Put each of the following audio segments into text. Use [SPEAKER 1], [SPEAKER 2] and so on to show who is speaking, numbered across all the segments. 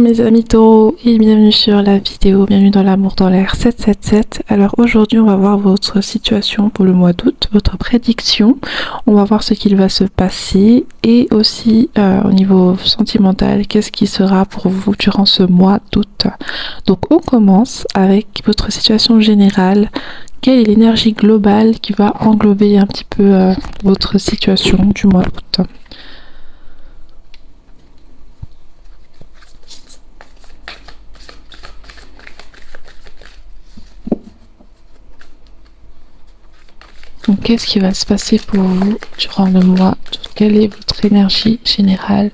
[SPEAKER 1] mes amis taureaux et bienvenue sur la vidéo, bienvenue dans l'amour dans l'air 777. Alors aujourd'hui on va voir votre situation pour le mois d'août, votre prédiction, on va voir ce qu'il va se passer et aussi au niveau sentimental, qu'est-ce qui sera pour vous durant ce mois d'août. Donc on commence avec votre situation générale, quelle est l'énergie globale qui va englober un petit peu votre situation du mois d'août. Donc, qu'est-ce qui va se passer pour vous durant le mois? Quelle est votre énergie générale?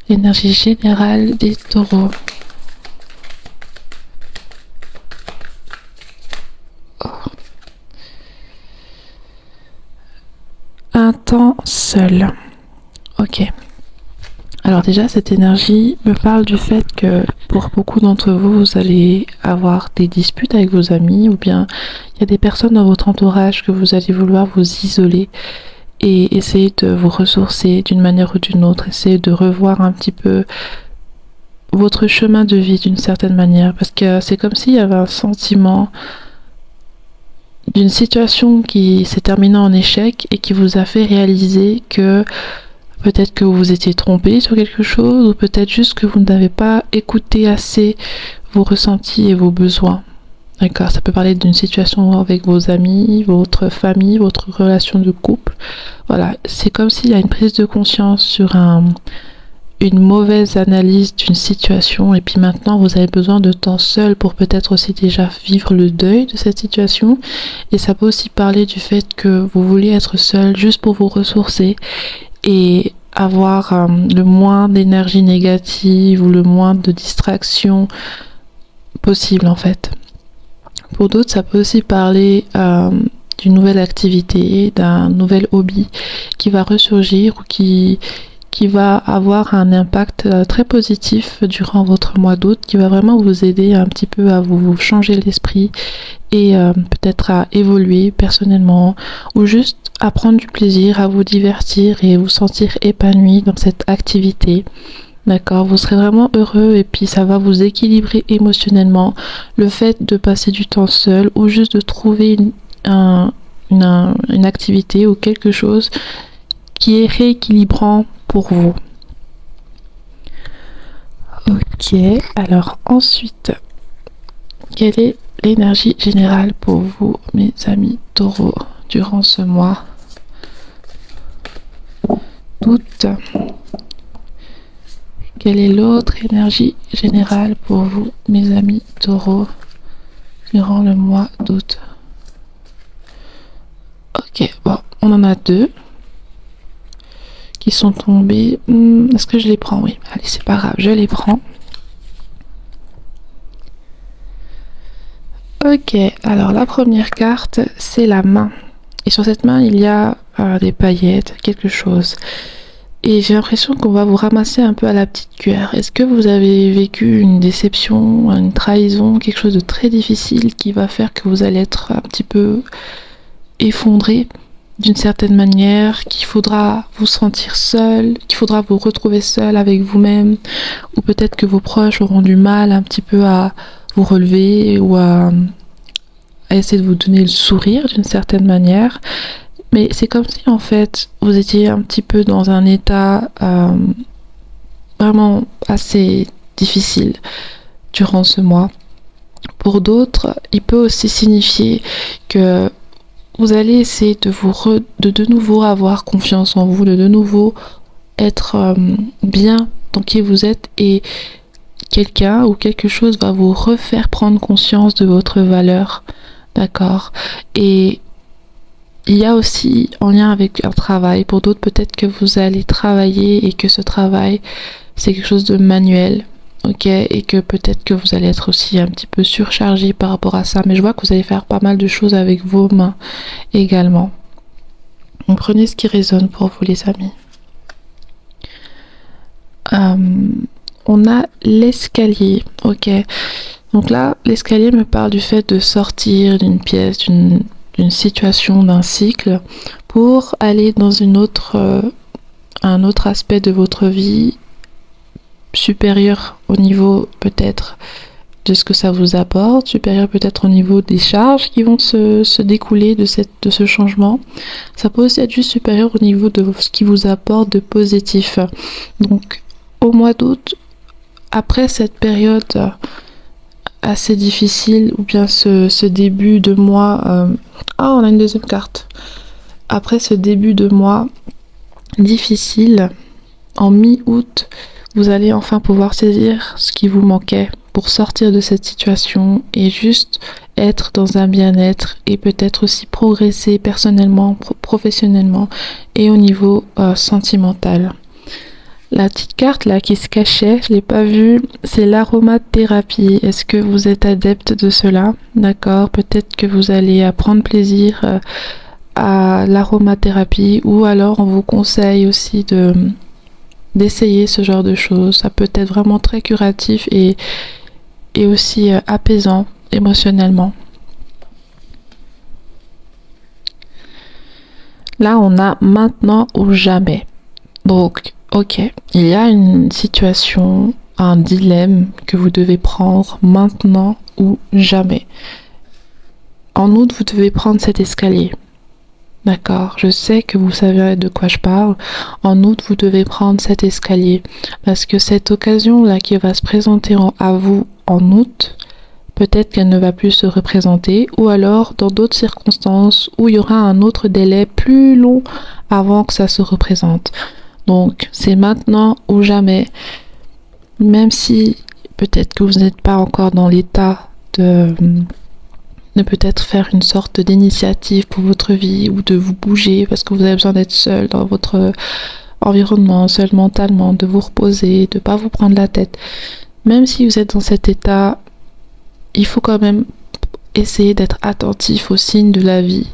[SPEAKER 1] L'énergie générale des taureaux. Oh. Un temps seul. Ok. Alors déjà, cette énergie me parle du fait que pour beaucoup d'entre vous, vous allez avoir des disputes avec vos amis ou bien il y a des personnes dans votre entourage que vous allez vouloir vous isoler et essayer de vous ressourcer d'une manière ou d'une autre, essayer de revoir un petit peu votre chemin de vie d'une certaine manière parce que c'est comme s'il y avait un sentiment d'une situation qui s'est terminée en échec et qui vous a fait réaliser que peut-être que vous vous étiez trompé sur quelque chose ou peut-être juste que vous n'avez pas écouté assez vos ressentis et vos besoins. D'accord, ça peut parler d'une situation avec vos amis, votre famille, votre relation de couple. Voilà, c'est comme s'il y a une prise de conscience sur une mauvaise analyse d'une situation et puis maintenant vous avez besoin de temps seul pour peut-être aussi déjà vivre le deuil de cette situation et ça peut aussi parler du fait que vous voulez être seul juste pour vous ressourcer et avoir le moins d'énergie négative ou le moins de distraction possible en fait. Pour d'autres, ça peut aussi parler d'une nouvelle activité, d'un nouvel hobby qui va ressurgir ou qui va avoir un impact très positif durant votre mois d'août, qui va vraiment vous aider un petit peu à vous changer l'esprit et peut-être à évoluer personnellement ou juste à prendre du plaisir, à vous divertir et vous sentir épanoui dans cette activité. D'accord, vous serez vraiment heureux et puis ça va vous équilibrer émotionnellement. Le fait de passer du temps seul ou juste de trouver une activité ou quelque chose qui est rééquilibrant pour vous. Ok, alors ensuite, quelle est l'énergie générale pour vous, mes amis taureaux, durant ce mois d'août? Quelle est l'autre énergie générale pour vous, mes amis taureaux, durant le mois d'août? Ok, bon, on en a deux qui sont tombés. Est-ce que je les prends? Oui, allez, c'est pas grave, je les prends. Ok, alors la première carte, c'est la main. Et sur cette main, il y a des paillettes, quelque chose. Et j'ai l'impression qu'on va vous ramasser un peu à la petite cuillère. Est-ce que vous avez vécu une déception, une trahison, quelque chose de très difficile qui va faire que vous allez être un petit peu effondré d'une certaine manière, qu'il faudra vous sentir seul, qu'il faudra vous retrouver seul avec vous-même, ou peut-être que vos proches auront du mal un petit peu à vous relever ou à essayer de vous donner le sourire d'une certaine manière. Mais c'est comme si en fait vous étiez un petit peu dans un état vraiment assez difficile durant ce mois. Pour d'autres, il peut aussi signifier que vous allez essayer de nouveau avoir confiance en vous, de nouveau être bien dans qui vous êtes et quelqu'un ou quelque chose va vous refaire prendre conscience de votre valeur. D'accord? Et il y a aussi en lien avec un travail. Pour d'autres, peut-être que vous allez travailler et que ce travail, c'est quelque chose de manuel. Ok, et que peut-être que vous allez être aussi un petit peu surchargé par rapport à ça. Mais je vois que vous allez faire pas mal de choses avec vos mains également. Donc prenez ce qui résonne pour vous, les amis. On a l'escalier. Ok. Donc là, l'escalier me parle du fait de sortir d'une pièce, d'une situation, d'un cycle pour aller dans un autre aspect de votre vie supérieur au niveau peut-être de ce que ça vous apporte, supérieur peut-être au niveau des charges qui vont se découler de ce changement. Ça peut aussi être juste supérieur au niveau de ce qui vous apporte de positif. Donc au mois d'août, après cette période assez difficile, ou bien ce début de mois... on a une deuxième carte. Après ce début de mois difficile, en mi-août, vous allez enfin pouvoir saisir ce qui vous manquait pour sortir de cette situation et juste être dans un bien-être et peut-être aussi progresser personnellement, professionnellement et au niveau sentimental. La petite carte là qui se cachait, je l'ai pas vue, c'est l'aromathérapie. Est-ce que vous êtes adepte de cela? D'accord, peut-être que vous allez prendre plaisir à l'aromathérapie, ou alors on vous conseille aussi d'essayer ce genre de choses. Ça peut être vraiment très curatif et aussi apaisant émotionnellement. Là, on a maintenant ou jamais. Donc, ok, il y a une situation, un dilemme que vous devez prendre maintenant ou jamais. En août, vous devez prendre cet escalier. D'accord, je sais que vous savez de quoi je parle. En août, vous devez prendre cet escalier parce que cette occasion-là qui va se présenter à vous en août, peut-être qu'elle ne va plus se représenter, ou alors dans d'autres circonstances où il y aura un autre délai plus long avant que ça se représente. Donc, c'est maintenant ou jamais. Même si peut-être que vous n'êtes pas encore dans l'état de peut-être faire une sorte d'initiative pour votre vie ou de vous bouger parce que vous avez besoin d'être seul dans votre environnement, seul mentalement, de vous reposer, de ne pas vous prendre la tête. Même si vous êtes dans cet état, il faut quand même essayer d'être attentif aux signes de la vie,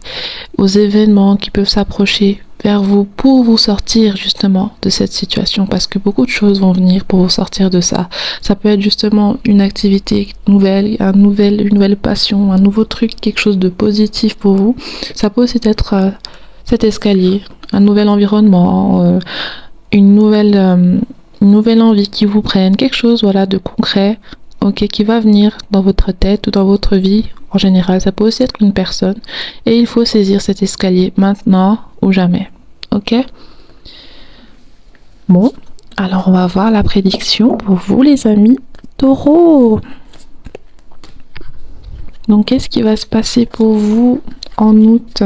[SPEAKER 1] aux événements qui peuvent s'approcher vers vous pour vous sortir justement de cette situation, parce que beaucoup de choses vont venir pour vous sortir de ça. Ça peut être justement une activité nouvelle, une nouvelle passion, un nouveau truc, quelque chose de positif pour vous. Ça peut aussi être cet escalier, un nouvel environnement, une nouvelle envie qui vous prenne, quelque chose de concret, qui va venir dans votre tête ou dans votre vie. En général, ça peut aussi être une personne. Et il faut saisir cet escalier maintenant ou jamais. Ok? Bon, alors on va voir la prédiction pour vous les amis Taureau. Donc qu'est-ce qui va se passer pour vous en août?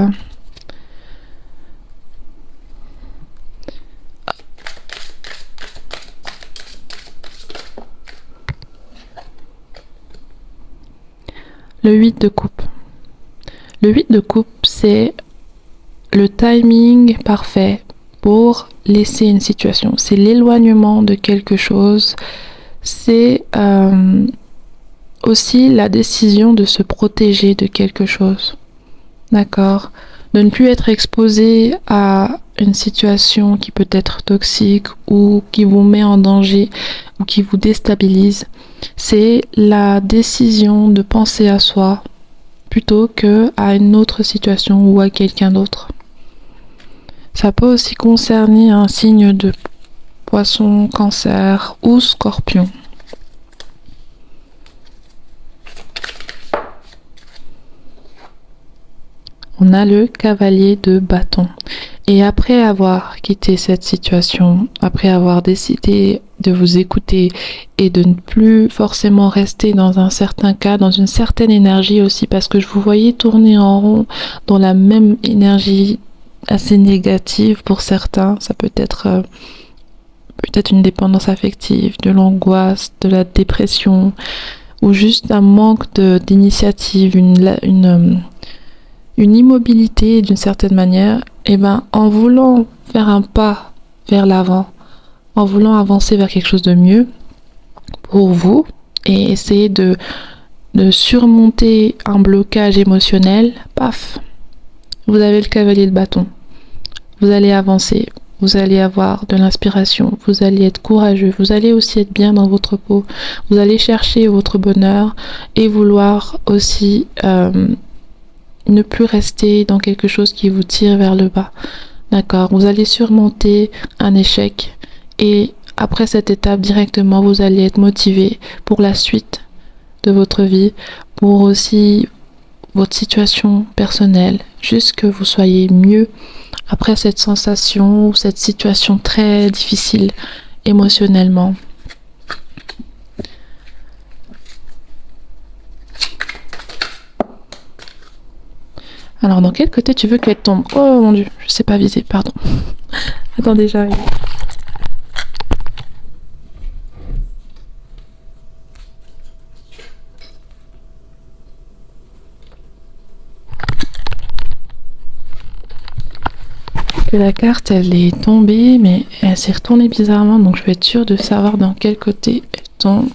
[SPEAKER 1] Le 8 de coupe. Le 8 de coupe, c'est le timing parfait pour laisser une situation. C'est l'éloignement de quelque chose. C'est aussi la décision de se protéger de quelque chose. D'accord? De ne plus être exposé à une situation qui peut être toxique ou qui vous met en danger ou qui vous déstabilise. C'est la décision de penser à soi plutôt que à une autre situation ou à quelqu'un d'autre. Ça peut aussi concerner un signe de Poisson, Cancer ou Scorpion. On a le cavalier de bâton. Et après avoir quitté cette situation, après avoir décidé de vous écouter et de ne plus forcément rester dans un certain cas, dans une certaine énergie aussi, parce que je vous voyais tourner en rond dans la même énergie assez négative pour certains. Ça peut être peut-être une dépendance affective, de l'angoisse, de la dépression, ou juste un manque d'initiative, une immobilité d'une certaine manière. Et en voulant faire un pas vers l'avant, en voulant avancer vers quelque chose de mieux pour vous et essayer de surmonter un blocage émotionnel, paf, vous avez le cavalier de bâton. Vous allez avancer, vous allez avoir de l'inspiration, vous allez être courageux, vous allez aussi être bien dans votre peau, vous allez chercher votre bonheur et vouloir aussi ne plus rester dans quelque chose qui vous tire vers le bas. D'accord? Vous allez surmonter un échec et après cette étape directement, vous allez être motivé pour la suite de votre vie, pour aussi votre situation personnelle, juste que vous soyez mieux après cette sensation ou cette situation très difficile émotionnellement. Alors, dans quel côté tu veux qu'elle tombe? Oh mon dieu, je sais pas viser, pardon. Attendez, j'arrive. Que la carte, elle est tombée, mais elle s'est retournée bizarrement, donc je vais être sûre de savoir dans quel côté elle tombe.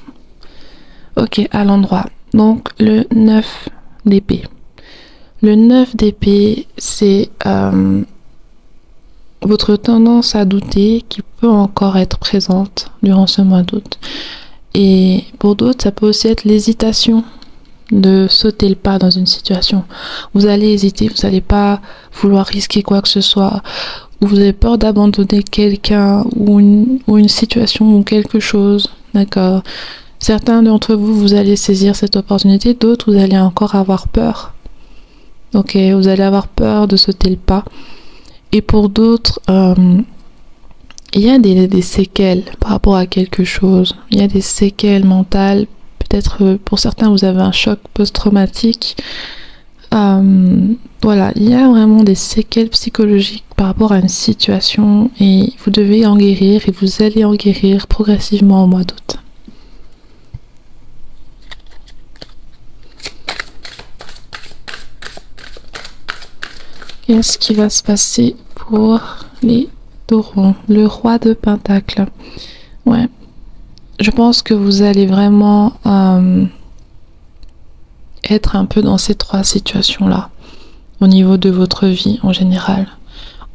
[SPEAKER 1] Ok, à l'endroit. Donc, le 9 d'épée. Le 9 d'épée, c'est votre tendance à douter qui peut encore être présente durant ce mois d'août. Et pour d'autres, ça peut aussi être l'hésitation de sauter le pas dans une situation. Vous allez hésiter, vous n'allez pas vouloir risquer quoi que ce soit, ou vous avez peur d'abandonner quelqu'un ou une situation ou quelque chose, d'accord? Certains d'entre vous, vous allez saisir cette opportunité, d'autres, vous allez encore avoir peur. Ok, vous allez avoir peur de sauter le pas. Et pour d'autres, il y a des séquelles par rapport à quelque chose. Il y a des séquelles mentales. Peut-être pour certains, vous avez un choc post-traumatique. Voilà, il y a vraiment des séquelles psychologiques par rapport à une situation et vous devez en guérir et vous allez en guérir progressivement au mois d'août. Qu'est-ce qui va se passer pour les taureaux? Le roi de Pentacle. Ouais. Je pense que vous allez vraiment être un peu dans ces trois situations-là, au niveau de votre vie en général.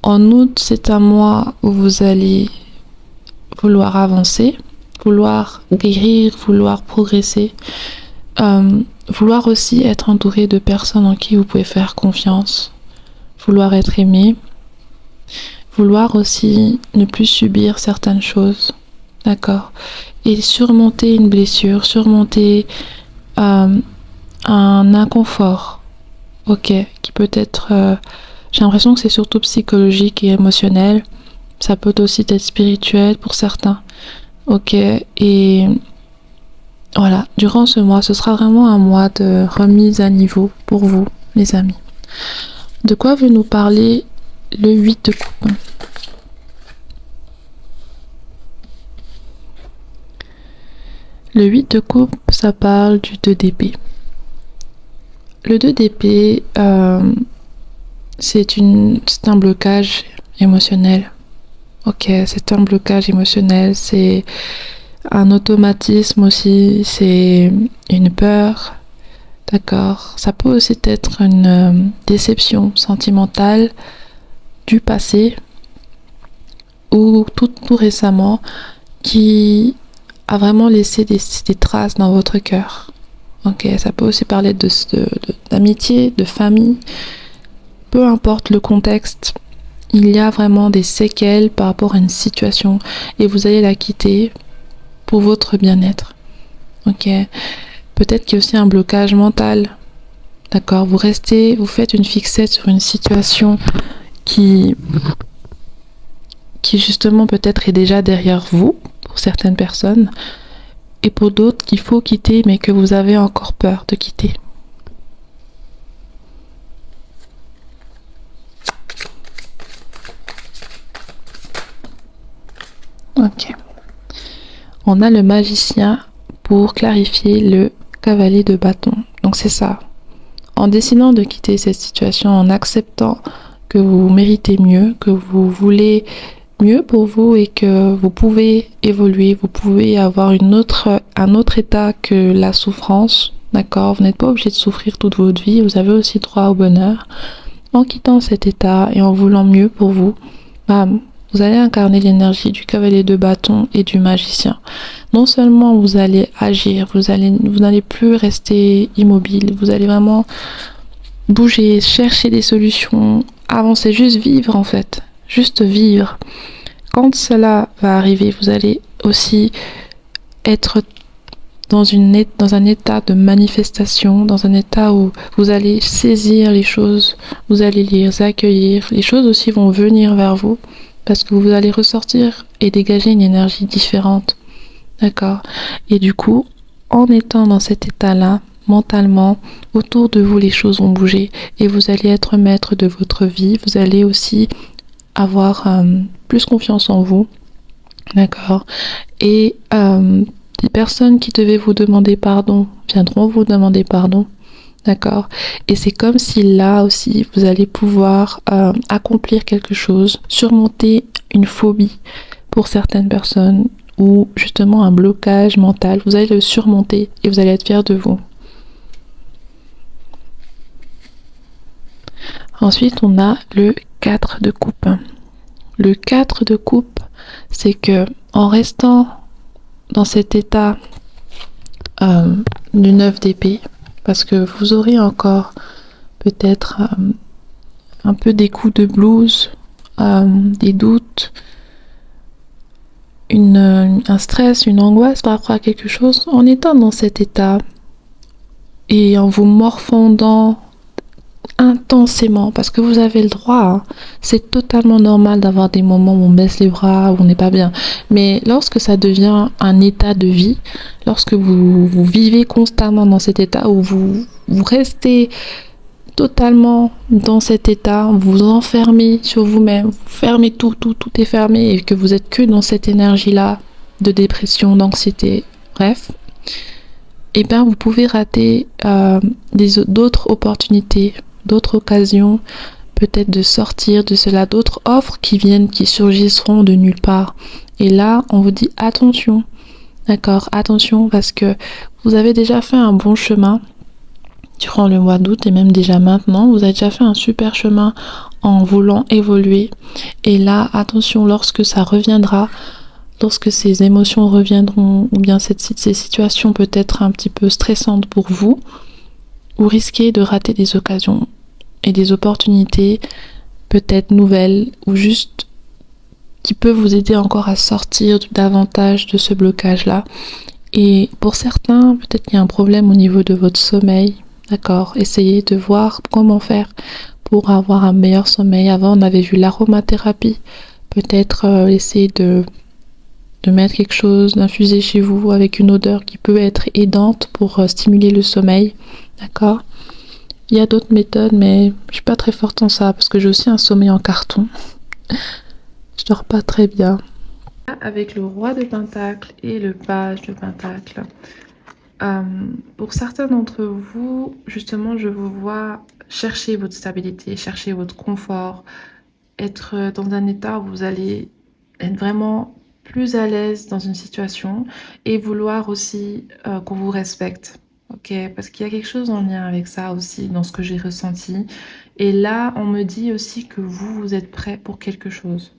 [SPEAKER 1] En août, c'est un mois où vous allez vouloir avancer, vouloir guérir, vouloir progresser, vouloir aussi être entouré de personnes en qui vous pouvez faire confiance, vouloir être aimé, vouloir aussi ne plus subir certaines choses, d'accord? Et surmonter une blessure, surmonter un inconfort, ok, qui peut être, j'ai l'impression que c'est surtout psychologique et émotionnel, ça peut aussi être spirituel pour certains, ok, et voilà, durant ce mois, ce sera vraiment un mois de remise à niveau pour vous, les amis. De quoi veut nous parler le 8 de coupe? Le 8 de coupe, ça parle du 2 d'épée. Le 2 d'épée, c'est un blocage émotionnel. Ok, c'est un blocage émotionnel, c'est un automatisme aussi, c'est une peur. D'accord. Ça peut aussi être une déception sentimentale du passé ou tout récemment qui a vraiment laissé des traces dans votre cœur. Ok, ça peut aussi parler d'amitié, de famille. Peu importe le contexte, il y a vraiment des séquelles par rapport à une situation et vous allez la quitter pour votre bien-être. Ok. Peut-être qu'il y a aussi un blocage mental. D'accord, vous faites une fixette sur une situation qui justement peut-être est déjà derrière vous, pour certaines personnes, et pour d'autres qu'il faut quitter, mais que vous avez encore peur de quitter. Ok. On a le magicien pour clarifier le cavalier de bâton. Donc c'est ça. En décidant de quitter cette situation, en acceptant que vous méritez mieux, que vous voulez mieux pour vous et que vous pouvez évoluer, vous pouvez avoir un autre état que la souffrance, d'accord? Vous n'êtes pas obligé de souffrir toute votre vie, vous avez aussi droit au bonheur. En quittant cet état et en voulant mieux pour vous, vous allez incarner l'énergie du cavalier de bâton et du magicien. Non seulement vous allez agir, vous n'allez plus rester immobile, vous allez vraiment bouger, chercher des solutions, avancer, juste vivre en fait, juste vivre. Quand cela va arriver, vous allez aussi être dans un état de manifestation, dans un état où vous allez saisir les choses, vous allez les accueillir, les choses aussi vont venir vers vous parce que vous allez ressortir et dégager une énergie différente. D'accord? Et du coup, en étant dans cet état-là, mentalement, autour de vous, les choses vont bouger et vous allez être maître de votre vie. Vous allez aussi avoir plus confiance en vous. D'accord? Et des personnes qui devaient vous demander pardon viendront vous demander pardon. D'accord? Et c'est comme si là aussi, vous allez pouvoir accomplir quelque chose, surmonter une phobie pour certaines personnes ou justement un blocage mental. Vous allez le surmonter et vous allez être fiers de vous. Ensuite, on a le 4 de coupe. Le 4 de coupe, c'est que en restant dans cet état du 9 d'épée, parce que vous aurez encore peut-être un peu des coups de blues, des doutes, un stress, une angoisse par rapport à quelque chose, en étant dans cet état et en vous morfondant intensément, parce que vous avez le droit, hein. C'est totalement normal d'avoir des moments où on baisse les bras, où on n'est pas bien, mais lorsque ça devient un état de vie, lorsque vous vivez constamment dans cet état où vous restez totalement dans cet état, vous vous enfermez sur vous-même, vous fermez tout est fermé et que vous êtes que dans cette énergie-là de dépression, d'anxiété, bref, et bien vous pouvez rater d'autres opportunités, d'autres occasions, peut-être de sortir de cela, d'autres offres qui surgiront de nulle part. Et là, on vous dit attention, d'accord, attention, parce que vous avez déjà fait un bon chemin durant le mois d'août et même déjà maintenant, vous avez déjà fait un super chemin en voulant évoluer. Et là, attention, lorsque ça reviendra, lorsque ces émotions reviendront, ou bien ces situations peut-être un petit peu stressantes pour vous, vous risquez de rater des occasions et des opportunités peut-être nouvelles ou juste qui peuvent vous aider encore à sortir davantage de ce blocage-là. Et pour certains, peut-être qu'il y a un problème au niveau de votre sommeil. D'accord, essayez de voir comment faire pour avoir un meilleur sommeil. Avant, on avait vu l'aromathérapie. Peut-être essayer de mettre quelque chose, d'infuser chez vous avec une odeur qui peut être aidante pour stimuler le sommeil. D'accord? Il y a d'autres méthodes, mais je suis pas très forte en ça parce que j'ai aussi un sommeil en carton. Je dors pas très bien. Avec le roi de Pentacle et le page de Pentacle. Pour certains d'entre vous, justement, je vous vois chercher votre stabilité, chercher votre confort, être dans un état où vous allez être vraiment plus à l'aise dans une situation et vouloir aussi qu'on vous respecte. Ok, parce qu'il y a quelque chose en lien avec ça aussi, dans ce que j'ai ressenti. Et là, on me dit aussi que vous êtes prêt pour quelque chose.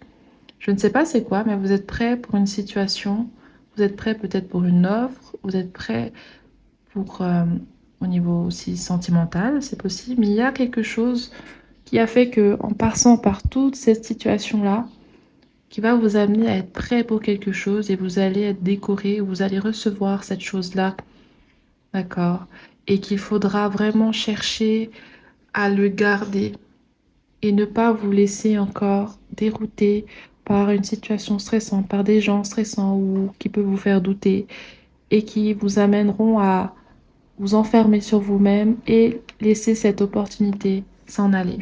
[SPEAKER 1] Je ne sais pas c'est quoi, mais vous êtes prêt pour une situation, vous êtes prêt peut-être pour une offre, vous êtes prêt pour, au niveau aussi sentimental, c'est possible. Mais il y a quelque chose qui a fait que, en passant par toute cette situation-là, qui va vous amener à être prêt pour quelque chose et vous allez être décoré, vous allez recevoir cette chose-là, d'accord? Et qu'il faudra vraiment chercher à le garder et ne pas vous laisser encore dérouter par une situation stressante, par des gens stressants ou qui peuvent vous faire douter et qui vous amèneront à vous enfermer sur vous-même et laisser cette opportunité s'en aller.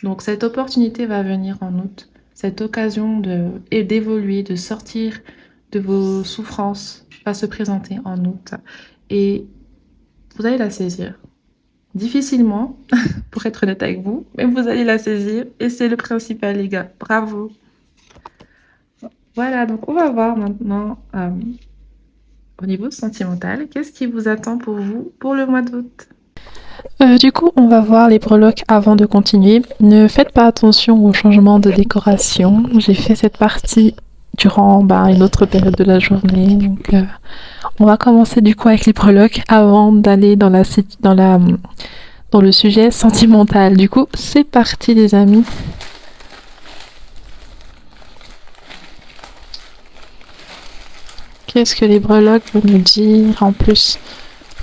[SPEAKER 1] Donc cette opportunité va venir en août, cette occasion d'évoluer, de sortir de vos souffrances va se présenter en août et vous allez la saisir. Difficilement, pour être honnête avec vous, mais vous allez la saisir et c'est le principal, les gars. Bravo! Voilà, donc on va voir maintenant au niveau sentimental, qu'est-ce qui vous attend pour vous pour le mois d'août? Du coup, on va voir les breloques avant de continuer. Ne faites pas attention au changement de décoration. J'ai fait cette partie durant une autre période de la journée. Donc, on va commencer du coup avec les breloques avant d'aller dans le sujet sentimental. Du coup, c'est parti les amis. Qu'est-ce que les breloques veulent nous dire en plus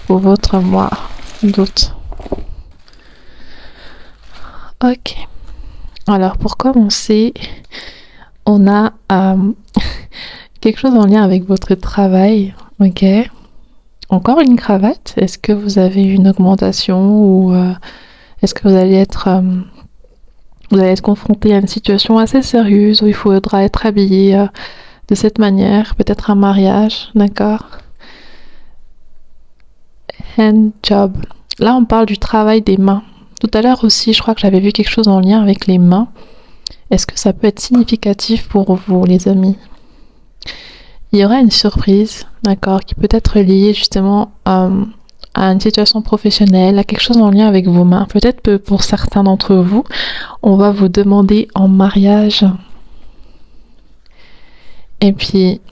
[SPEAKER 1] pour votre mois d'août? Ok. Alors, pour commencer, on a quelque chose en lien avec votre travail. Ok. Encore une cravate? Est-ce que vous avez une augmentation ou est-ce que vous allez être confronté à une situation assez sérieuse où il faudra être habillé de cette manière, peut-être un mariage, d'accord? Hand job. Là, on parle du travail des mains. Tout à l'heure aussi, je crois que j'avais vu quelque chose en lien avec les mains. Est-ce que ça peut être significatif pour vous, les amis? Il y aura une surprise, d'accord, qui peut être liée justement à une situation professionnelle, à quelque chose en lien avec vos mains. Peut-être que pour certains d'entre vous, on va vous demander en mariage. Et puis,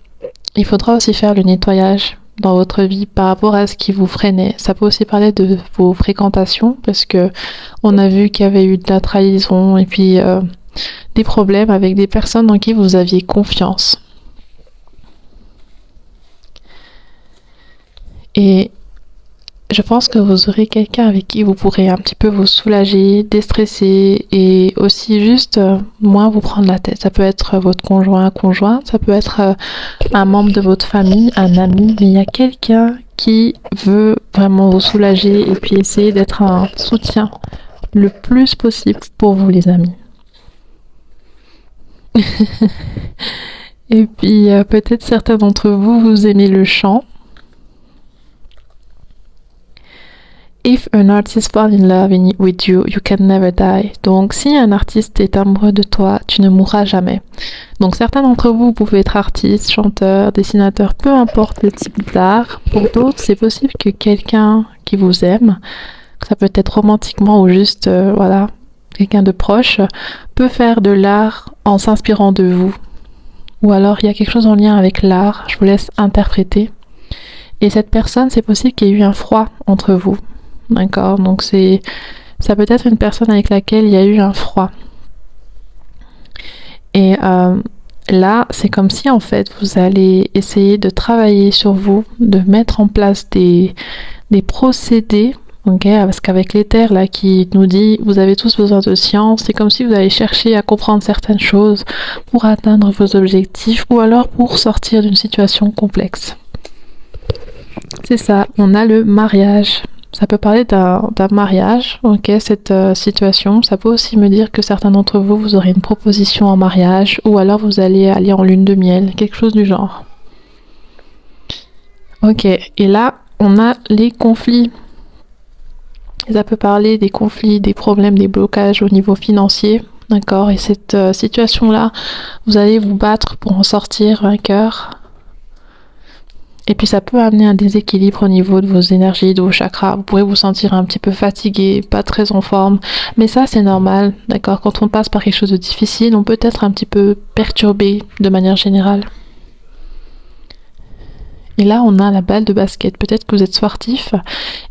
[SPEAKER 1] il faudra aussi faire le nettoyage dans votre vie par rapport à ce qui vous freinait. Ça peut aussi parler de vos fréquentations parce que on a vu qu'il y avait eu de la trahison et puis des problèmes avec des personnes en qui vous aviez confiance. Et je pense que vous aurez quelqu'un avec qui vous pourrez un petit peu vous soulager, déstresser et aussi juste moins vous prendre la tête. Ça peut être votre conjoint, ça peut être un membre de votre famille, un ami, mais il y a quelqu'un qui veut vraiment vous soulager et puis essayer d'être un soutien le plus possible pour vous, les amis. Et puis peut-être certains d'entre vous, vous aimez le chant. If an artist falls in love with you, you can never die. Donc, si un artiste est amoureux de toi, tu ne mourras jamais. Donc, certains d'entre vous pouvez être artistes, chanteurs, dessinateurs, peu importe le type d'art. Pour d'autres, c'est possible que quelqu'un qui vous aime, ça peut être romantiquement ou juste, voilà, quelqu'un de proche, peut faire de l'art en s'inspirant de vous. Ou alors, il y a quelque chose en lien avec l'art. Je vous laisse interpréter. Et cette personne, c'est possible qu'il y ait eu un froid entre vous. D'accord, donc ça peut être une personne avec laquelle il y a eu un froid. Et là, c'est comme si en fait vous allez essayer de travailler sur vous, de mettre en place des procédés, ok, parce qu'avec l'éther là qui nous dit vous avez tous besoin de science, c'est comme si vous allez chercher à comprendre certaines choses pour atteindre vos objectifs ou alors pour sortir d'une situation complexe. C'est ça, on a le mariage. Ça peut parler d'un mariage, ok, cette situation. Ça peut aussi me dire que certains d'entre vous, vous aurez une proposition en mariage ou alors vous allez aller en lune de miel, quelque chose du genre. Ok, et là, on a les conflits. Et ça peut parler des conflits, des problèmes, des blocages au niveau financier, d'accord. Et cette situation-là, vous allez vous battre pour en sortir vainqueur. Et puis ça peut amener un déséquilibre au niveau de vos énergies, de vos chakras. Vous pourrez vous sentir un petit peu fatigué, pas très en forme. Mais ça, c'est normal, d'accord? Quand on passe par quelque chose de difficile, on peut être un petit peu perturbé de manière générale. Et là, on a la balle de basket. Peut-être que vous êtes sportif.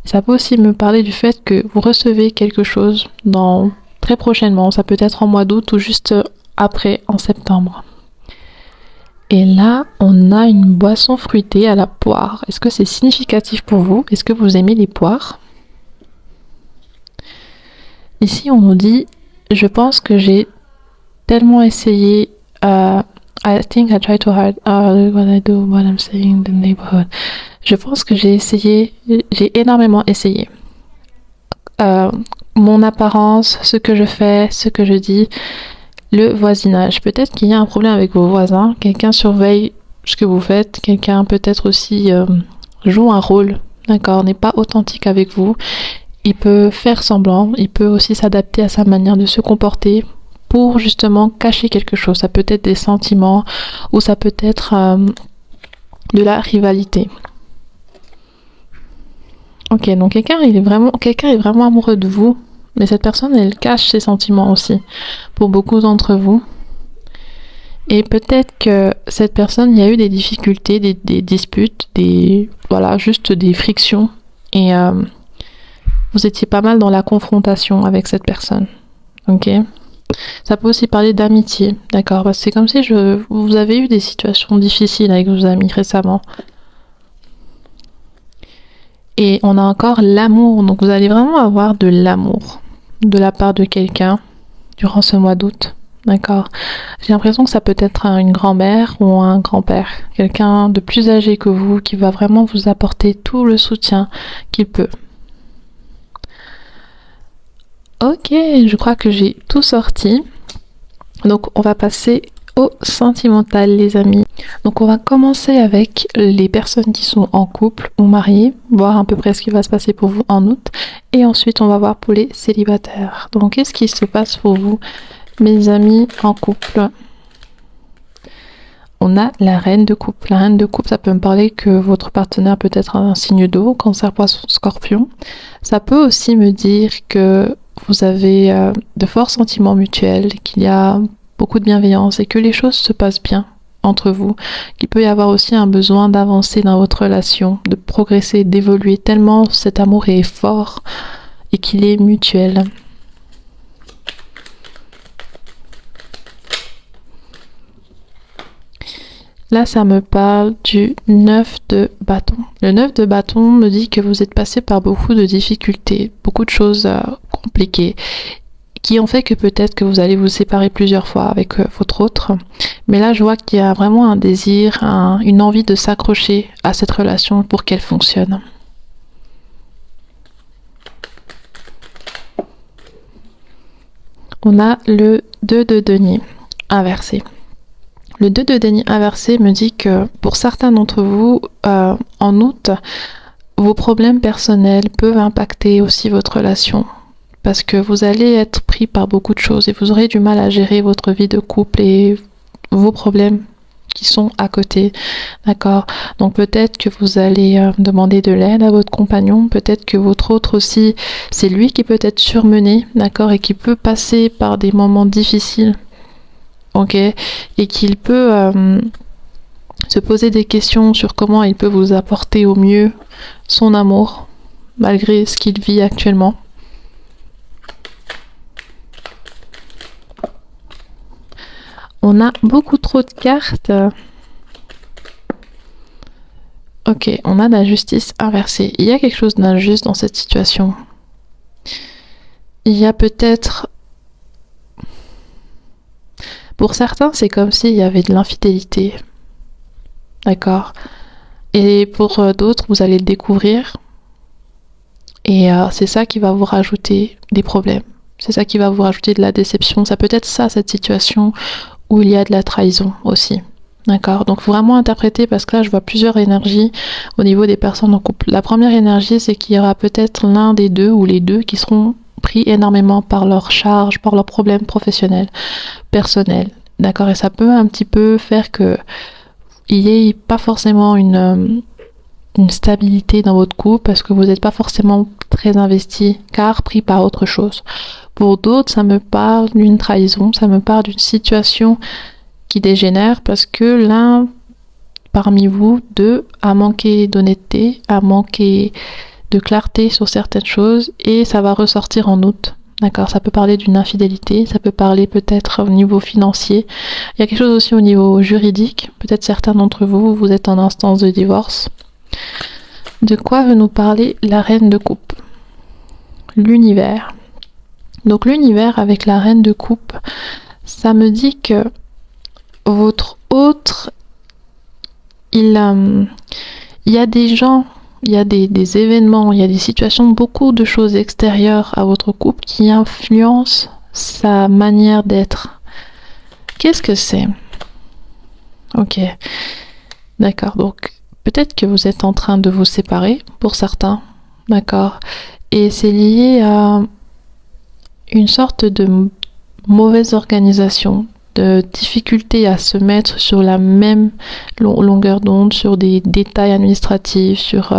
[SPEAKER 1] Et ça peut aussi me parler du fait que vous recevez quelque chose très prochainement. Ça peut être en mois d'août ou juste après, en septembre. Et là, on a une boisson fruitée à la poire. Est-ce que c'est significatif pour vous? Est-ce que vous aimez les poires? Ici, on nous dit, je pense que j'ai tellement essayé. I think I try too hard. What I do, what I'm saying in the neighborhood. Je pense que j'ai énormément essayé. Mon apparence, ce que je fais, ce que je dis. Le voisinage. Peut-être qu'il y a un problème avec vos voisins. Quelqu'un surveille ce que vous faites. Quelqu'un peut-être aussi joue un rôle. D'accord, n'est pas authentique avec vous. Il peut faire semblant. Il peut aussi s'adapter à sa manière de se comporter pour justement cacher quelque chose. Ça peut être des sentiments ou ça peut être de la rivalité. Ok, donc quelqu'un est vraiment amoureux de vous. Mais cette personne, elle cache ses sentiments aussi, pour beaucoup d'entre vous. Et peut-être que cette personne, il y a eu des difficultés, des disputes, juste des frictions. Et vous étiez pas mal dans la confrontation avec cette personne. Ok ? Ça peut aussi parler d'amitié, d'accord? Parce que c'est comme si vous avez eu des situations difficiles avec vos amis récemment. Et on a encore l'amour, donc vous allez vraiment avoir de l'amour de la part de quelqu'un durant ce mois d'août, d'accord? J'ai l'impression que ça peut être une grand-mère ou un grand-père, quelqu'un de plus âgé que vous qui va vraiment vous apporter tout le soutien qu'il peut. Ok, je crois que j'ai tout sorti. Donc on va passer au sentimental, les amis. Donc on va commencer avec les personnes qui sont en couple ou mariées, voir à peu près ce qui va se passer pour vous en août. Et ensuite on va voir pour les célibataires. Donc qu'est-ce qui se passe pour vous, mes amis en couple? On a la reine de couple. La reine de couple, ça peut me parler que votre partenaire peut être un signe d'eau, cancer, poisson, scorpion. Ça peut aussi me dire que vous avez de forts sentiments mutuels, qu'il y a beaucoup de bienveillance et que les choses se passent bien entre vous, qu'il peut y avoir aussi un besoin d'avancer dans votre relation, de progresser, d'évoluer, tellement cet amour est fort et qu'il est mutuel. Là, ça me parle du 9 de bâton. Le 9 de bâton me dit que vous êtes passé par beaucoup de difficultés, beaucoup de choses compliquées, qui ont fait que peut-être que vous allez vous séparer plusieurs fois avec votre autre. Mais là, je vois qu'il y a vraiment un désir, une envie de s'accrocher à cette relation pour qu'elle fonctionne. On a le 2 de denier inversé. Le 2 de denier inversé me dit que pour certains d'entre vous, en août, vos problèmes personnels peuvent impacter aussi votre relation. Parce que vous allez être pris par beaucoup de choses et vous aurez du mal à gérer votre vie de couple et vos problèmes qui sont à côté, d'accord? Donc peut-être que vous allez demander de l'aide à votre compagnon, peut-être que votre autre aussi, c'est lui qui peut être surmené, d'accord? Et qui peut passer par des moments difficiles. Ok, et qu'il peut se poser des questions sur comment il peut vous apporter au mieux son amour, malgré ce qu'il vit actuellement. On a beaucoup trop de cartes. Ok, on a la justice inversée. Il y a quelque chose d'injuste dans cette situation. Il y a peut-être... Pour certains, c'est comme s'il y avait de l'infidélité. D'accord? Et pour d'autres, vous allez le découvrir. Et c'est ça qui va vous rajouter des problèmes. C'est ça qui va vous rajouter de la déception. Ça peut être ça, cette situation où il y a de la trahison aussi. D'accord? Donc, faut vraiment interpréter parce que là, je vois plusieurs énergies au niveau des personnes en couple. La première énergie, c'est qu'il y aura peut-être l'un des deux ou les deux qui seront pris énormément par leur charge, par leurs problèmes professionnels, personnels, d'accord? Et ça peut un petit peu faire que il n'y ait pas forcément une stabilité dans votre couple parce que vous n'êtes pas forcément très investi car pris par autre chose. Pour d'autres, ça me parle d'une trahison, ça me parle d'une situation qui dégénère parce que l'un parmi vous deux a manqué d'honnêteté, a manqué de clarté sur certaines choses et ça va ressortir en août. D'accord, ça peut parler d'une infidélité, ça peut parler peut-être au niveau financier. Il y a quelque chose aussi au niveau juridique. Peut-être certains d'entre vous, vous êtes en instance de divorce. De quoi veut nous parler la reine de coupe? L'univers. Donc l'univers avec la reine de coupe, ça me dit que votre autre, il y a des gens, il y a des événements, il y a des situations, beaucoup de choses extérieures à votre couple qui influencent sa manière d'être. Qu'est-ce que c'est? Ok, d'accord, donc peut-être que vous êtes en train de vous séparer pour certains, d'accord, et c'est lié à une sorte de mauvaise organisation, de difficulté à se mettre sur la même longueur d'onde, sur des détails administratifs, sur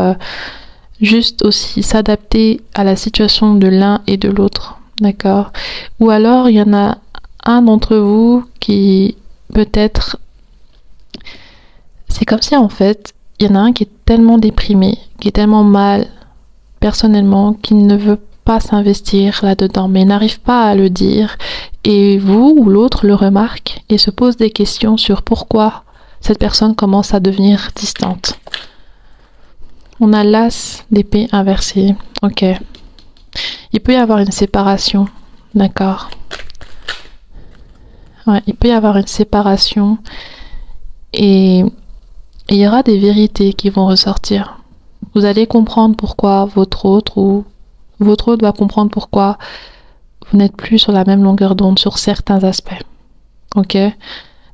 [SPEAKER 1] juste aussi s'adapter à la situation de l'un et de l'autre, d'accord? Ou alors il y en a un d'entre vous qui peut-être, c'est comme si en fait, il y en a un qui est tellement déprimé, qui est tellement mal personnellement, qu'il ne veut pas s'investir là-dedans, mais n'arrive pas à le dire et vous ou l'autre le remarque et se pose des questions sur pourquoi cette personne commence à devenir distante. On a l'as d'épée inversée. Ok. Il peut y avoir une séparation. D'accord. Ouais, il peut y avoir une séparation et il y aura des vérités qui vont ressortir. Vous allez comprendre pourquoi votre autre va comprendre pourquoi vous n'êtes plus sur la même longueur d'onde sur certains aspects. Ok?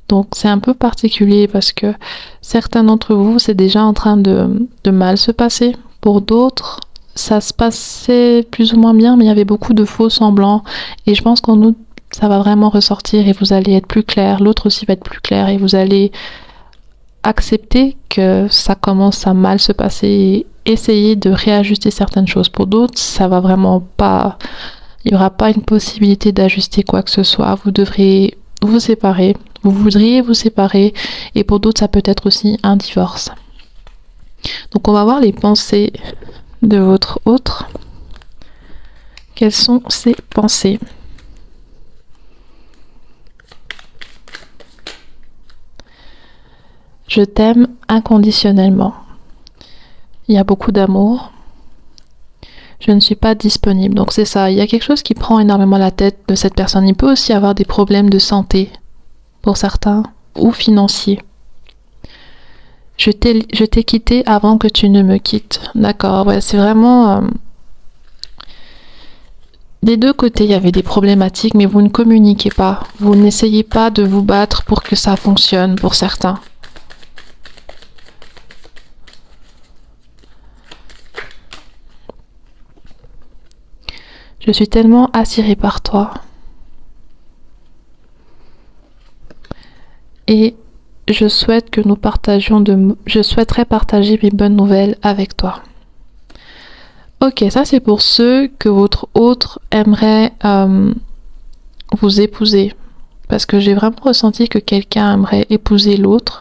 [SPEAKER 1] Donc c'est un peu particulier parce que certains d'entre vous, c'est déjà en train de mal se passer. Pour d'autres, ça se passait plus ou moins bien, mais il y avait beaucoup de faux semblants. Et je pense qu'en août, ça va vraiment ressortir et vous allez être plus clair. L'autre aussi va être plus clair et vous allez accepter que ça commence à mal se passer et essayer de réajuster certaines choses. Pour d'autres, ça va vraiment pas... Il n'y aura pas une possibilité d'ajuster quoi que ce soit. Vous devrez vous séparer. Vous voudriez vous séparer. Et pour d'autres, ça peut être aussi un divorce. Donc on va voir les pensées de votre autre. Quelles sont ces pensées? Je t'aime inconditionnellement. Il y a beaucoup d'amour. Je ne suis pas disponible. Donc c'est ça, il y a quelque chose qui prend énormément la tête de cette personne. Il peut aussi avoir des problèmes de santé pour certains ou financiers. Je t'ai quitté avant que tu ne me quittes. D'accord, ouais, c'est vraiment... Des deux côtés, il y avait des problématiques, mais vous ne communiquez pas. Vous n'essayez pas de vous battre pour que ça fonctionne pour certains. Je suis tellement attirée par toi. Et je souhaite que nous partagions je souhaiterais partager mes bonnes nouvelles avec toi. Ok, ça c'est pour ceux que votre autre aimerait vous épouser. Parce que j'ai vraiment ressenti que quelqu'un aimerait épouser l'autre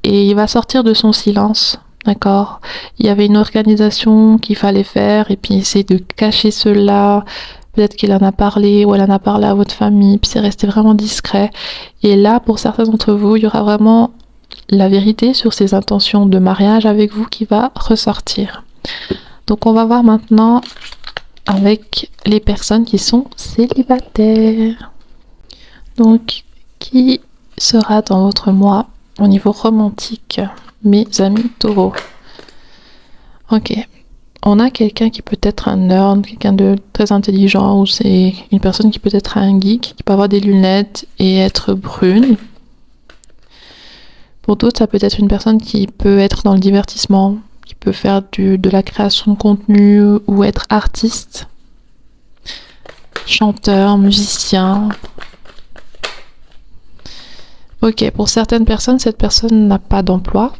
[SPEAKER 1] et il va sortir de son silence. D'accord? Il y avait une organisation qu'il fallait faire et puis essayer de cacher cela. Peut-être qu'il en a parlé ou elle en a parlé à votre famille, puis c'est resté vraiment discret. Et là, pour certains d'entre vous, il y aura vraiment la vérité sur ses intentions de mariage avec vous qui va ressortir. Donc on va voir maintenant avec les personnes qui sont célibataires. Donc, qui sera dans votre mois au niveau romantique, mes amis taureaux? Ok, on a quelqu'un qui peut être un nerd, quelqu'un de très intelligent, ou c'est une personne qui peut être un geek, qui peut avoir des lunettes et être brune. Pour d'autres, ça peut être une personne qui peut être dans le divertissement, qui peut faire de la création de contenu ou être artiste, chanteur, musicien. Ok, pour certaines personnes, cette personne n'a pas d'emploi.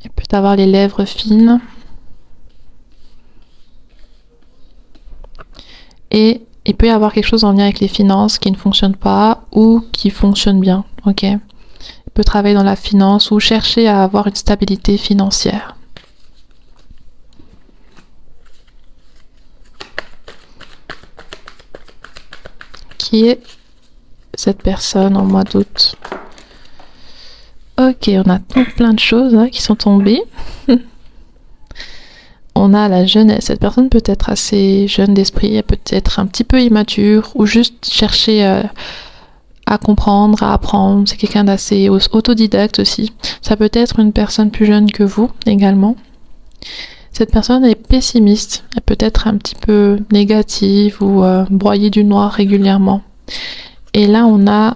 [SPEAKER 1] Elle peut avoir les lèvres fines. Et il peut y avoir quelque chose en lien avec les finances qui ne fonctionne pas ou qui fonctionne bien. Ok, il peut travailler dans la finance ou chercher à avoir une stabilité financière. Qui est cette personne en mois d'août? Ok, on a plein de choses qui sont tombées. On a la jeunesse. Cette personne peut être assez jeune d'esprit, elle peut être un petit peu immature ou juste chercher à comprendre, à apprendre. C'est quelqu'un d'assez autodidacte aussi. Ça peut être une personne plus jeune que vous également. Cette personne est pessimiste. Elle peut être un petit peu négative ou broyer du noir régulièrement. Et là, on a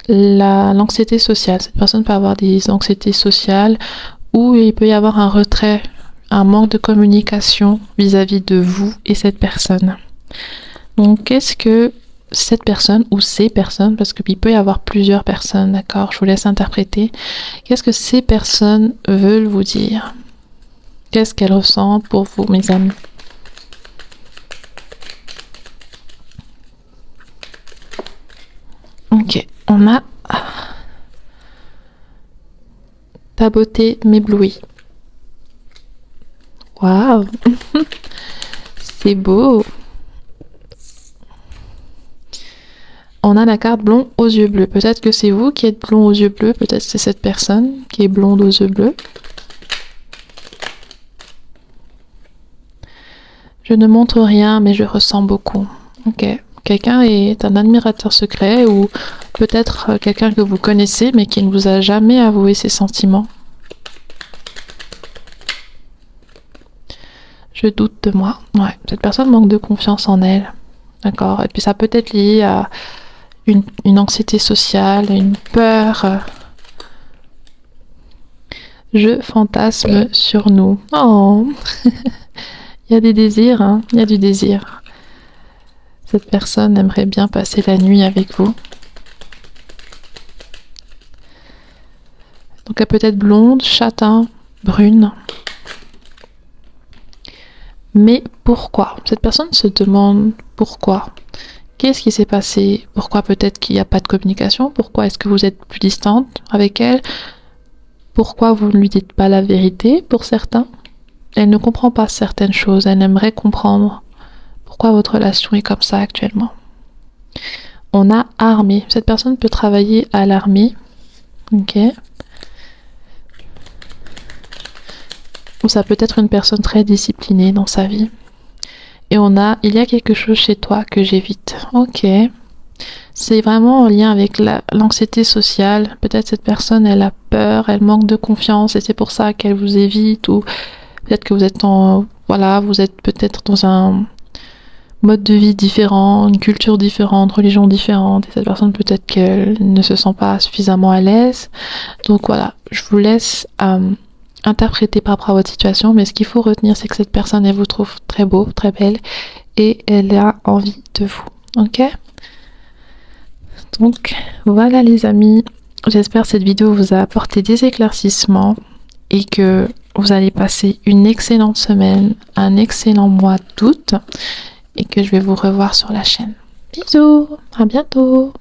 [SPEAKER 1] l'anxiété sociale. Cette personne peut avoir des anxiétés sociales ou il peut y avoir un retrait, un manque de communication vis-à-vis de vous et cette personne. Donc, qu'est-ce que cette personne ou ces personnes, parce qu'il peut y avoir plusieurs personnes, d'accord, je vous laisse interpréter, qu'est-ce que ces personnes veulent vous dire? Qu'est-ce qu'elles ressentent pour vous, mes amis? Ok, on a ta beauté m'éblouit. Waouh, c'est beau. On a la carte blond aux yeux bleus. Peut-être que c'est vous qui êtes blond aux yeux bleus, peut-être c'est cette personne qui est blonde aux yeux bleus. Je ne montre rien, mais je ressens beaucoup. Ok. Quelqu'un est un admirateur secret ou peut-être quelqu'un que vous connaissez, mais qui ne vous a jamais avoué ses sentiments. Je doute de moi. Ouais, cette personne manque de confiance en elle. D'accord. Et puis ça peut être lié à une anxiété sociale, une peur. Je fantasme sur nous. Oh, il y a des désirs, hein. Il y a du désir. Cette personne aimerait bien passer la nuit avec vous. Donc elle peut être blonde, châtain, brune. Mais pourquoi? Cette personne se demande pourquoi. Qu'est-ce qui s'est passé? Pourquoi peut-être qu'il n'y a pas de communication? Pourquoi est-ce que vous êtes plus distante avec elle? Pourquoi vous ne lui dites pas la vérité pour certains? Elle ne comprend pas certaines choses, elle aimerait comprendre pourquoi votre relation est comme ça actuellement. On a armée. Cette personne peut travailler à l'armée. Ok. Ou ça peut être une personne très disciplinée dans sa vie. Et il y a quelque chose chez toi que j'évite. Ok. C'est vraiment en lien avec l'anxiété sociale. Peut-être cette personne, elle a peur, elle manque de confiance et c'est pour ça qu'elle vous évite. Ou peut-être que vous êtes vous êtes peut-être dans un mode de vie différent, une culture différente, religion différente. Et cette personne, peut-être qu'elle ne se sent pas suffisamment à l'aise. Donc voilà, je vous laisse interpréter par rapport à votre situation. Mais ce qu'il faut retenir, c'est que cette personne, elle vous trouve très beau, très belle. Et elle a envie de vous. Ok ? Donc voilà les amis, j'espère que cette vidéo vous a apporté des éclaircissements et que vous allez passer une excellente semaine, un excellent mois d'août et que je vais vous revoir sur la chaîne. Bisous, à bientôt.